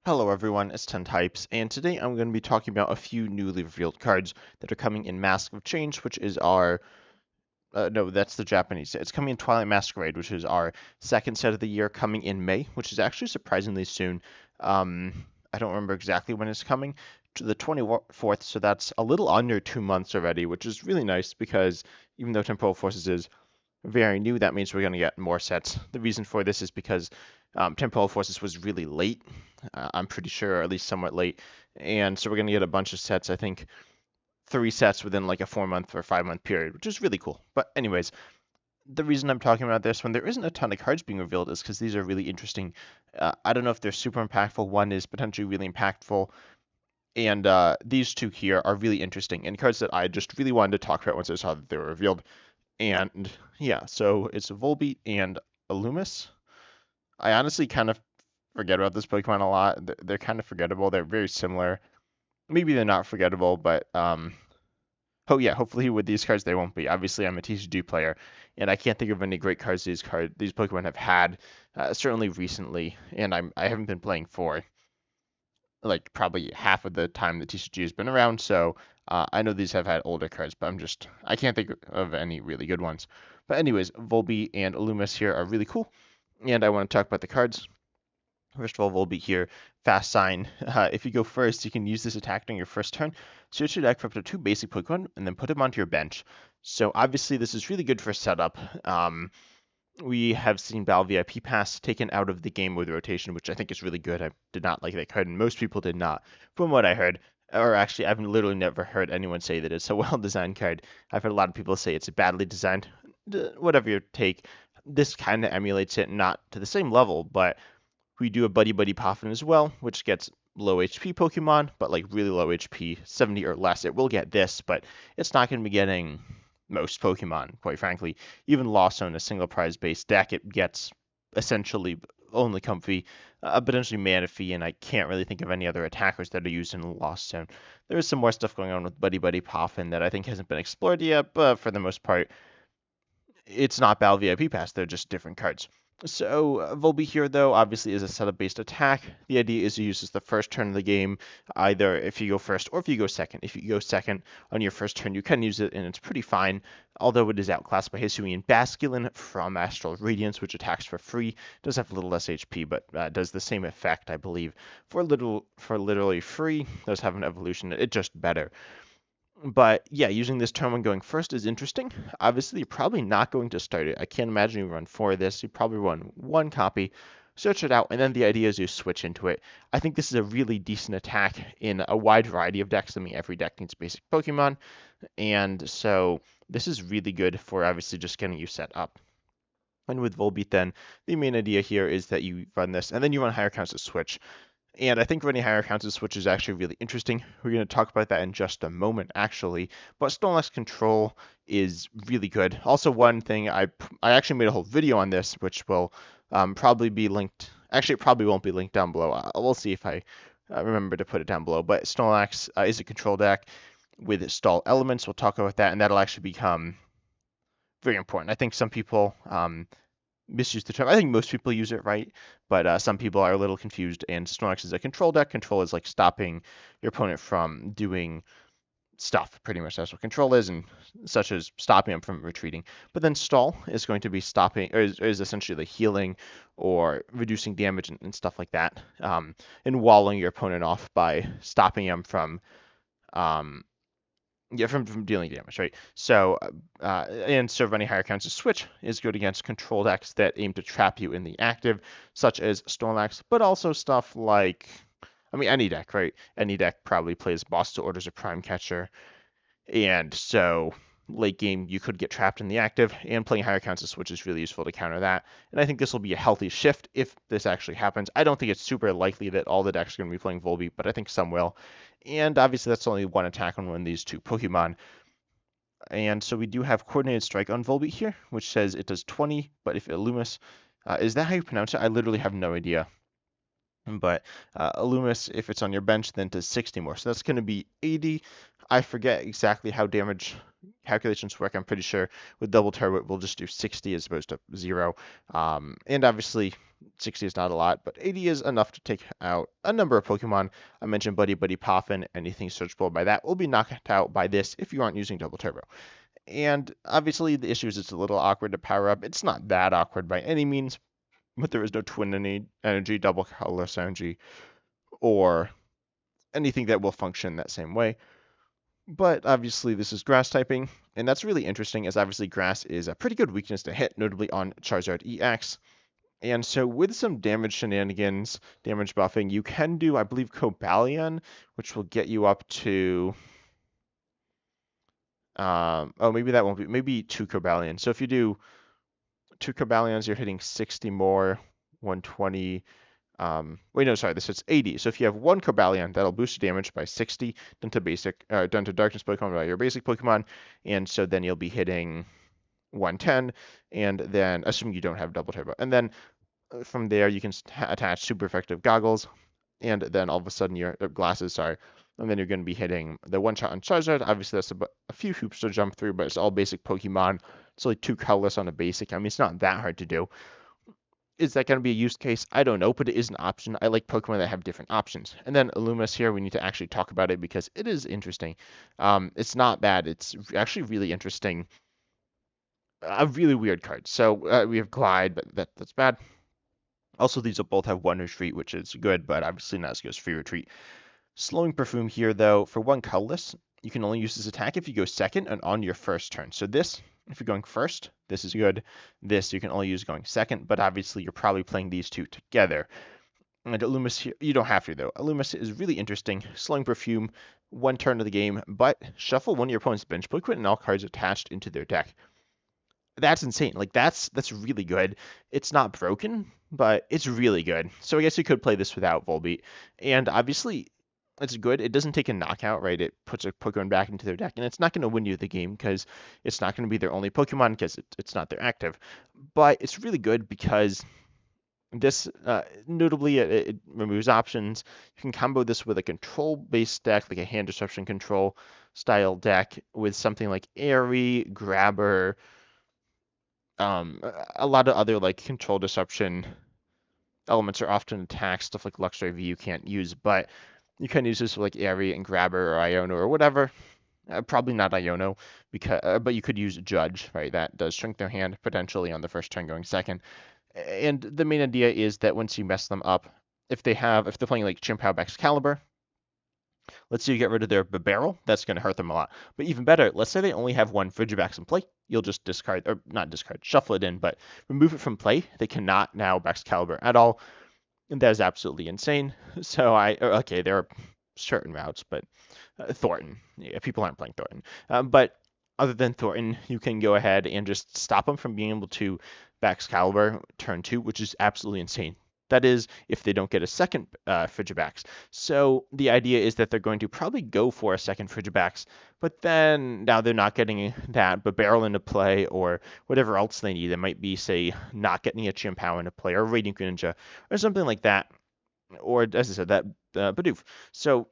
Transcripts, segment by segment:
Hello everyone, it's Ten Types, and today I'm going to be talking about a few newly revealed cards that are coming in Mask of Change, which is our no, that's the Japanese set. It's coming in Twilight Masquerade, which is our second set of the year, coming in May, which is actually surprisingly soon. I don't remember exactly when it's coming, to the 24th, so that's a little under 2 months already, which is really nice because even though Temporal Forces is very new, that means we're going to get more sets. The reason for this is because Temporal Forces was really late. I'm pretty sure, or at least somewhat late. And so we're going to get a bunch of sets, I think 3 sets within like a 4 month or 5 month period, which is really cool. But, anyways, the reason I'm talking about this when there isn't a ton of cards being revealed is because these are really interesting. I don't know if they're super impactful. One is potentially really impactful. And these two here are really interesting and cards that I just really wanted to talk about once I saw that they were revealed. And yeah, so it's Volbeat and Illumis. I honestly kind of forget about this Pokemon a lot. They're kind of forgettable. They're very similar. Maybe they're not forgettable, but oh yeah, hopefully with these cards they won't be. Obviously, I'm a TCG player, and I can't think of any great cards these Pokemon have had, certainly recently, and I haven't been playing for like probably half of the time that TCG has been around. So I know these have had older cards, but I can't think of any really good ones. But anyways, Volbeat and Illumis here are really cool, and I want to talk about the cards. First of all, Volbeat here, Fast Sign. If you go first, you can use this attack during your first turn. Search your deck for up to 2 basic Pokemon, and then put them onto your bench. So obviously this is really good for setup. We have seen Battle VIP Pass taken out of the game with rotation, which I think is really good. I did not like that card, and most people did not, from what I heard. Or actually, I've literally never heard anyone say that it's a well-designed card. I've heard a lot of people say it's badly designed. Whatever your take, this kind of emulates it, not to the same level, but we do a Buddy Buddy Poffin as well, which gets low HP Pokemon, but like really low HP, 70 or less. It will get this, but it's not going to be getting most Pokemon, quite frankly. Even Lost Zone, a single prize based deck, it gets essentially only Comfey, potentially Manaphy, and I can't really think of any other attackers that are used in Lost Zone. There is some more stuff going on with Buddy Buddy Poffin that I think hasn't been explored yet, but for the most part, it's not Battle VIP Pass, they're just different cards. So Volbeat here, though, obviously is a setup-based attack. The idea is to use this the first turn of the game, either if you go first or if you go second. If you go second on your first turn, you can use it, and it's pretty fine, although it is outclassed by Hisuian Basculin from Astral Radiance, which attacks for free. Does have a little less HP, but does the same effect, I believe, for literally free. Does have an evolution, it's just better. But yeah, using this turn when going first is interesting. Obviously, you're probably not going to start it. I can't imagine you run 4 of this. You probably run 1 copy, search it out, and then the idea is you switch into it. I think this is a really decent attack in a wide variety of decks. I mean, every deck needs basic Pokemon, and so this is really good for obviously just getting you set up. And with Volbeat, then, the main idea here is that you run this, and then you run higher counts to switch. And I think running higher counts of switch is actually really interesting. We're going to talk about that in just a moment, actually. But Snorlax Control is really good. Also, one thing, I actually made a whole video on this, which will probably be linked. Actually, it probably won't be linked down below. We'll see if I remember to put it down below. But Snorlax is a control deck with stall elements. We'll talk about that, and that'll actually become very important. I think some people misuse the term. I think most people use it right, but some people are a little confused. And Snorlax is a control deck. Control is like stopping your opponent from doing stuff. Pretty much that's what control is, and such as stopping them from retreating. But then stall is going to be stopping, or is essentially healing or reducing damage and stuff like that, and walling your opponent off by stopping them from um, yeah, from dealing damage, right? So, and so running higher counts of switch is good against control decks that aim to trap you in the active, such as Snorlax, but also stuff like, I mean, any deck, right? Any deck probably plays Boss to Orders or Prime Catcher, and so late game you could get trapped in the active, and playing higher counts of switch is really useful to counter that. And I think this will be a healthy shift if this actually happens. I don't think it's super likely that all the decks are going to be playing Volbeat, but I think some will. And obviously that's only one attack on one of these two Pokemon. And so we do have Coordinated Strike on Volbeat here, which says it does 20, but if Illumis, is that how you pronounce it? I literally have no idea. But Illumis, if it's on your bench, then does 60 more. So that's going to be 80. I forget exactly how damage calculations work. I'm pretty sure with double turbo, we'll just do 60 as opposed to 0. And obviously, 60 is not a lot, but 80 is enough to take out a number of Pokemon. I mentioned Buddy Buddy Poffin. Anything searchable by that will be knocked out by this if you aren't using double turbo. And obviously, the issue is it's a little awkward to power up. It's not that awkward by any means, but there is no twin energy, double colorless energy, or anything that will function that same way. But obviously this is grass typing, and that's really interesting as obviously grass is a pretty good weakness to hit, notably on Charizard EX. And so with some damage shenanigans, damage buffing, you can do, I believe, Cobalion, which will get you up to, oh, maybe that won't be, maybe 2 Cobalion. So if you do 2 Cobalions, you're hitting 60 more, 120, wait, no, sorry, this is 80. So if you have one Cobalion, that'll boost your damage by 60 done to Darkness Pokemon by your basic Pokemon, and so then you'll be hitting 110, and then assuming you don't have double turbo, and then from there you can attach super effective goggles, and then all of a sudden your glasses, sorry, and then you're going to be hitting the one shot on Charizard. Obviously, that's a few hoops to jump through, but it's all basic Pokemon. It's only 2 colorless on a basic. I mean, it's not that hard to do. Is that going to be a use case? I don't know, but it is an option. I like Pokemon that have different options. And then Illumis here, we need to actually talk about it because it is interesting. It's not bad. It's actually really interesting. A really weird card. So we have Glide, but that's bad. Also, these will both have One Retreat, which is good, but obviously not as good as Free Retreat. Slowing Perfume here, though, for one colorless, you can only use this attack if you go second and on your first turn. So this, if you're going first, this is good. This you can only use going second, but obviously you're probably playing these two together. And Illumis here, you don't have to though. Illumis is really interesting. Slowing Perfume, one turn of the game, but shuffle one of your opponent's bench Pokemon and all cards attached into their deck. That's insane. Like that's really good. It's not broken, but it's really good. So I guess you could play this without Volbeat. And obviously it's good. It doesn't take a knockout, right? It puts a Pokemon back into their deck, and it's not going to win you the game because it's not going to be their only Pokemon because it's not their active. But it's really good because this, notably, it removes options. You can combo this with a control-based deck, like a hand disruption control style deck, with something like Airy, Grabber, a lot of other like control disruption elements are often attacked, stuff like Luxray V you can't use, but you can use this with like Airy and Grabber or Iono or whatever. Probably not Iono, because but you could use Judge, right? That does shrink their hand potentially on the first turn going second. And the main idea is that once you mess them up, if they're playing like Chien-Pao Excalibur, let's say you get rid of their barrel, that's going to hurt them a lot. But even better, let's say they only have one Frigibax in play, you'll just discard, or not discard, shuffle it in, but remove it from play. They cannot now Excalibur at all. And that is absolutely insane. So okay, there are certain routes, but Thornton, yeah, people aren't playing Thornton. But other than Thornton, you can go ahead and just stop them from being able to Excalibur turn 2, which is absolutely insane. That is, if they don't get a second Frigibax. So the idea is that they're going to probably go for a second Frigibax, but then now they're not getting that, but barrel into play or whatever else they need. It might be, say, not getting a Chien-Pao into play or Radiant Greninja or something like that. Or, as I said, that Bidoof. So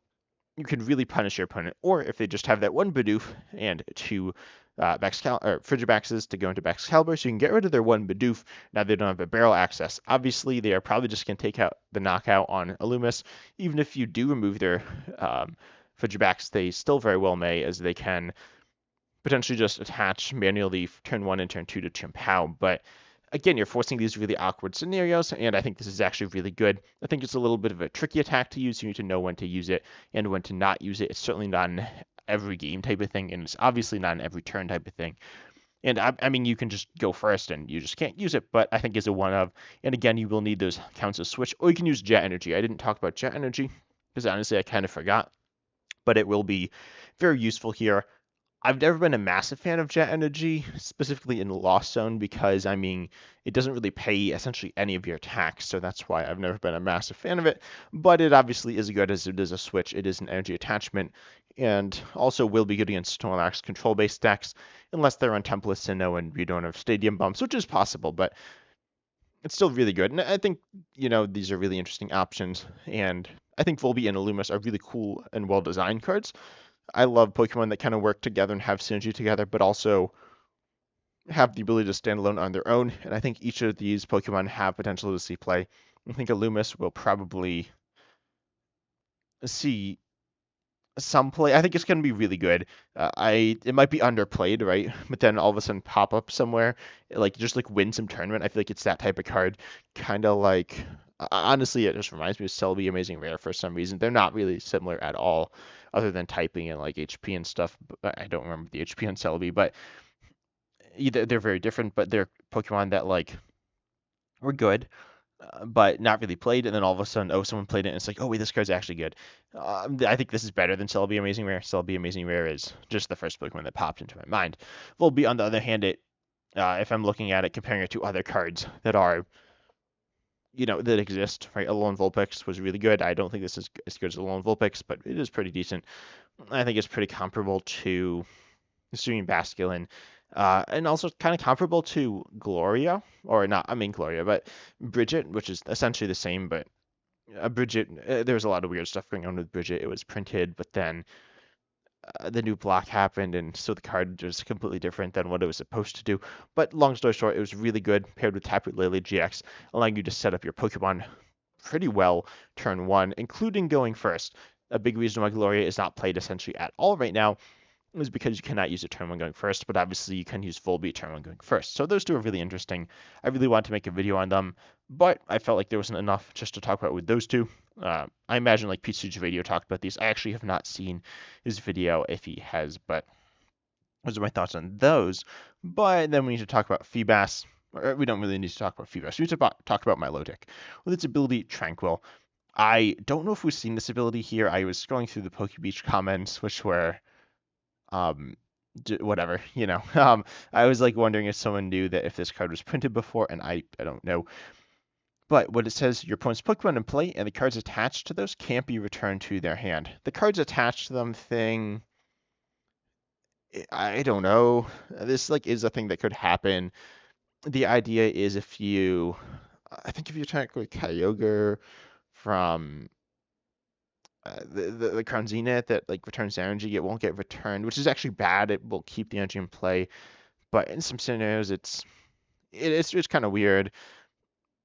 you can really punish your opponent. Or if they just have that one Bidoof and two Frigibaxes to go into Excalibur, so you can get rid of their one Bidoof. Now they don't have a barrel access. Obviously, they are probably just going to take out the knockout on Illumis. Even if you do remove their Frigibax, they still very well may, as they can potentially just attach manually turn 1 and turn 2 to Chien-Pao. But again, you're forcing these really awkward scenarios, and I think this is actually really good. I think it's a little bit of a tricky attack to use. You need to know when to use it and when to not use it. It's certainly not an every game type of thing, and it's obviously not an every turn type of thing. And I mean, you can just go first and you just can't use it, but I think is a one of. And again, you will need those counts of switch, or you can use Jet Energy. I didn't talk about Jet Energy because honestly, I kind of forgot, but it will be very useful here. I've never been a massive fan of Jet Energy, specifically in Lost Zone, because, I mean, it doesn't really pay essentially any of your attacks, so that's why I've never been a massive fan of it. But it obviously is good as it is a switch. It is an energy attachment, and also will be good against Snorlax control-based decks, unless they're on Temple of Sinnoh and you don't have Stadium Bumps, which is possible, but it's still really good. And I think, these are really interesting options. And I think Volbeat and Illumis are really cool and well-designed cards. I love Pokemon that kind of work together and have synergy together, but also have the ability to stand alone on their own. And I think each of these Pokemon have potential to see play. I think Illumis will probably see some play. I think it's going to be really good. It might be underplayed, right? But then all of a sudden pop up somewhere, like just like win some tournament. I feel like it's that type of card, kind of like. Honestly, it just reminds me of Celebi Amazing Rare for some reason. They're not really similar at all, other than typing and like HP and stuff. But I don't remember the HP on Celebi, but either they're very different. But they're Pokemon that like were good, but not really played, and then all of a sudden, oh, someone played it, and it's like, oh wait, this card's actually good. I think this is better than Celebi Amazing Rare. Celebi Amazing Rare is just the first Pokemon that popped into my mind. Volbeat, on the other hand, if I'm looking at it, comparing it to other cards that are, that exist, right? Alolan Vulpix was really good. I don't think this is as good as Alolan Vulpix, but it is pretty decent. I think it's pretty comparable to Hisuian Basculin, and also kind of comparable to Gloria, or not, I mean Gloria, but Bridget, which is essentially the same, but Bridget, there was a lot of weird stuff going on with Bridget. It was printed, but then the new block happened, and so the card was completely different than what it was supposed to do. But long story short, it was really good paired with Taproot Lele GX, allowing you to set up your Pokemon pretty well turn one, including going first. A big reason why Gloria is not played essentially at all right now is because you cannot use a turn one going first, but obviously you can use Volbeat turn one going first. So those two are really interesting. I really wanted to make a video on them, but I felt like there wasn't enough just to talk about with those two. I imagine like Pete Suge video talked about these. I actually have not seen his video if he has, but those are my thoughts on those. But then we need to talk about Feebas. Or we don't really need to talk about Feebas. We need to talk about Milotic. With its ability Tranquil. I don't know if we've seen this ability here. I was scrolling through the PokeBeach comments, which were um whatever. I was like wondering if someone knew that if this card was printed before, and I don't know. But what it says, your opponent's Pokemon in play and the cards attached to those can't be returned to their hand. The cards attached to them thing, I don't know. This like is a thing that could happen. The idea is I think if you attack like Kyogre from the Crown Zenith that like returns energy, it won't get returned, which is actually bad. It will keep the energy in play. But in some scenarios, it's kind of weird.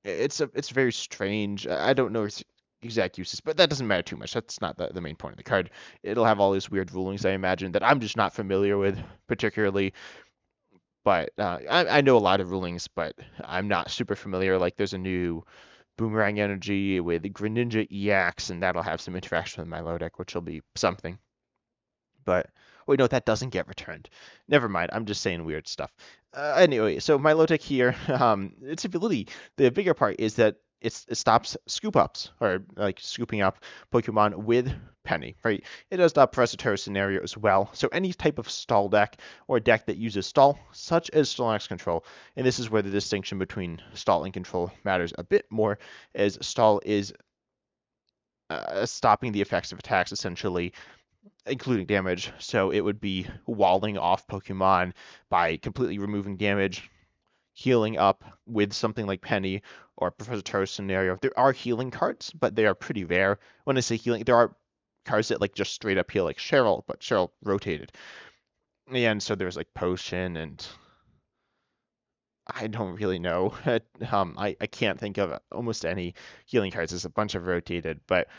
It's very strange. I don't know its exact uses, but that doesn't matter too much. That's not the main point of the card. It'll have all these weird rulings, I imagine, that I'm just not familiar with particularly. But I know a lot of rulings, but I'm not super familiar. Like there's a new Boomerang Energy with Greninja EX, and that'll have some interaction with Milotic, which will be something. But wait, no, that doesn't get returned. Never mind. I'm just saying weird stuff. Anyway, so Milotic here, its ability, the bigger part is that it stops scoop ups or like scooping up Pokemon with Penny, right? It does stop Professor Terra's scenario as well. So any type of stall deck or deck that uses stall, such as Snorlax Control, and this is where the distinction between stall and control matters a bit more, as stall is stopping the effects of attacks essentially including damage. So it would be walling off Pokemon by completely removing damage, healing up with something like Penny or Professor Terra's scenario. There are healing cards, but they are pretty rare. When I say healing, there are cards that like just straight up heal, like Cheryl, but Cheryl rotated. And so there's like Potion and I don't really know. I can't think of almost any healing cards. There's a bunch of rotated, but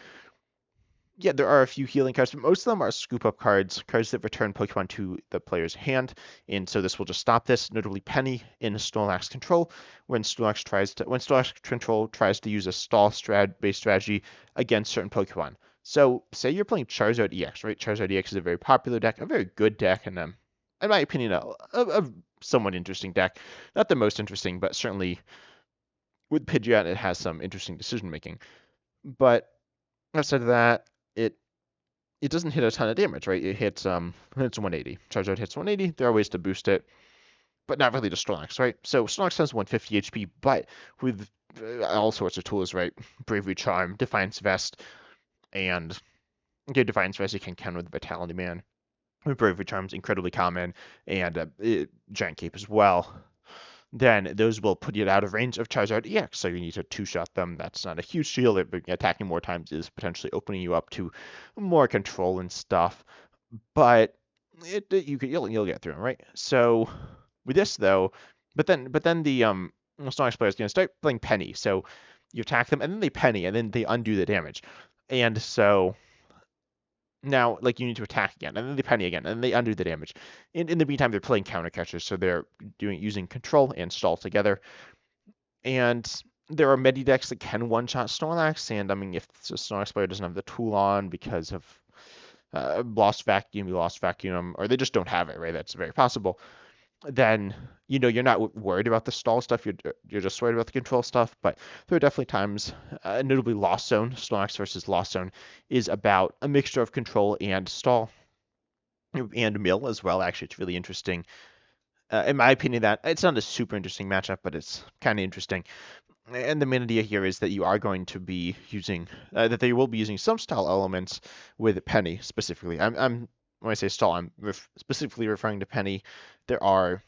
yeah, there are a few healing cards, but most of them are scoop up cards, cards that return Pokemon to the player's hand. And so this will just stop this, notably Penny in Snorlax Control, when Snorlax Control tries to use a stall based strategy against certain Pokemon. So say you're playing Charizard EX, right? Charizard EX is a very popular deck, a very good deck, and in my opinion, a somewhat interesting deck. Not the most interesting, but certainly with Pidgeot, it has some interesting decision making. But outside of that, it it doesn't hit a ton of damage, right? It's 180. Charizard hits 180. There are ways to boost it, but not really to Snorlax, right? So Snorlax has 150 HP, but with all sorts of tools, right? Bravery Charm, Defiance Vest, and okay, Defiance Vest you can counter with Vitality Man. Bravery Charm is incredibly common, and Giant Cape as well. then those will put you out of range of Charizard EX. So you need to two-shot them. That's not a huge deal. Attacking more times is potentially opening you up to more control and stuff. But you'll get through them, right? So with this though, but then the Snorlax player is going to start playing Penny. So you attack them, and then they Penny, and then they undo the damage. And so now, like, you need to attack again, and then they Penny again, and then they undo the damage. In the meantime, they're playing counter catchers, so they're using control and stall together. And there are medi decks that can one-shot Snorlax, and I mean, if the Snorlax player doesn't have the tool on because of lost vacuum, or they just don't have it, right? That's very possible. Then you're not worried about the stall stuff. You're just worried about the control stuff. But there are definitely times, notably Lost Zone, Snorlax versus Lost Zone, is about a mixture of control and stall and mill as well. Actually, it's really interesting. In my opinion, that it's not a super interesting matchup, but it's kind of interesting. And the main idea here is that you are going to be using that they will be using some stall elements with Penny specifically. I'm when I say stall, I'm specifically referring to Penny. There are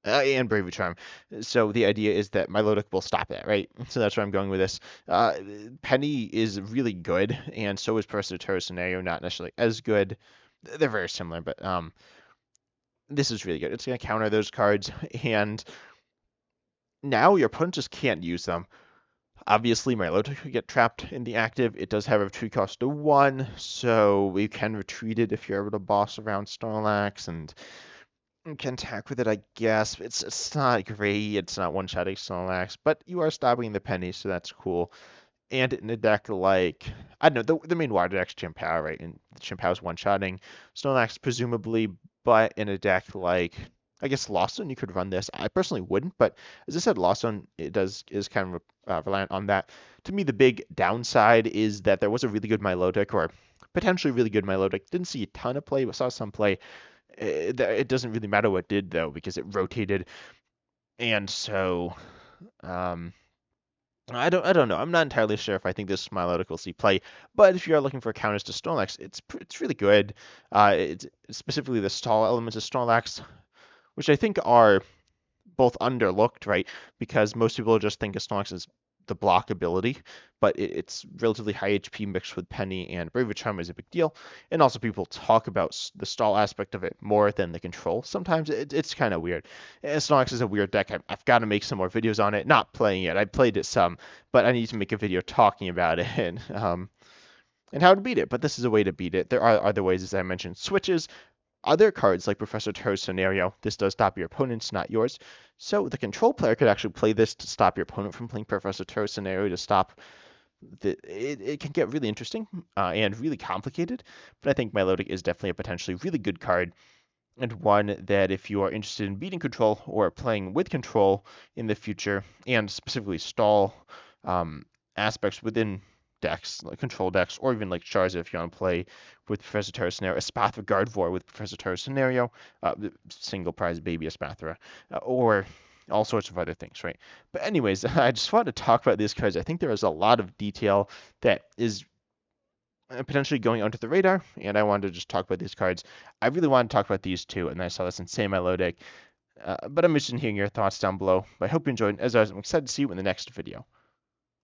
and Brave Charm. So the idea is that Milotic will stop that, right? So that's where I'm going with this. Penny is really good, and so is Professor Terra Scenario, not necessarily as good. They're very similar, but this is really good. It's going to counter those cards, and now your opponent just can't use them. Obviously, Milotic could get trapped in the active. It does have a retreat cost of 1, so we can retreat it if you're able to boss around Snorlax, and can attack with it, I guess. It's not great. It's not one-shotting Snorlax, but you are stopping the Penny, so that's cool. And in a deck like, I don't know, the main water deck's Chien-Pao, right? And Chien-Pao's one-shotting Snorlax, presumably, but in a deck like, I guess Lost Zone, you could run this. I personally wouldn't, but as I said, Lost Zone is kind of reliant on that. To me, the big downside is that there was a really good Milotic, or potentially really good Milotic. Didn't see a ton of play, but saw some play. It doesn't really matter what it did though, because it rotated, and so I don't know. I'm not entirely sure if I think this Milotic will see play, but if you are looking for counters to Snorlax, it's really good. It's specifically the stall elements of Snorlax, which I think are both underlooked, right? Because most people just think of Snorlax as the block ability, but it's relatively high HP mixed with Penny and Brave Charm is a big deal. And also people talk about the stall aspect of it more than the control. Sometimes it's kind of weird. Snorlax is a weird deck. I've got to make some more videos on it. Not playing it. I played it some, but I need to make a video talking about it and how to beat it. But this is a way to beat it. There are other ways, as I mentioned, switches. Other cards like Professor Terra's Scenario, this does stop your opponent's, not yours. So the control player could actually play this to stop your opponent from playing Professor Terra's Scenario to stop it can get really interesting and really complicated, but I think Milotic is definitely a potentially really good card, and one that if you are interested in beating control or playing with control in the future, and specifically stall aspects within decks, like control decks, or even like Charizard if you want to play with Professor Terra Scenario, Espathra Gardevoir with Professor Terra Scenario, single prize baby Espathra, or all sorts of other things, right? But anyways, I just wanted to talk about these cards. I think there is a lot of detail that is potentially going under the radar, and I wanted to just talk about these cards. I really wanted to talk about these two, and I saw this insane Milotic. But I'm interested in hearing your thoughts down below. But I hope you enjoyed. As always, I'm excited to see you in the next video.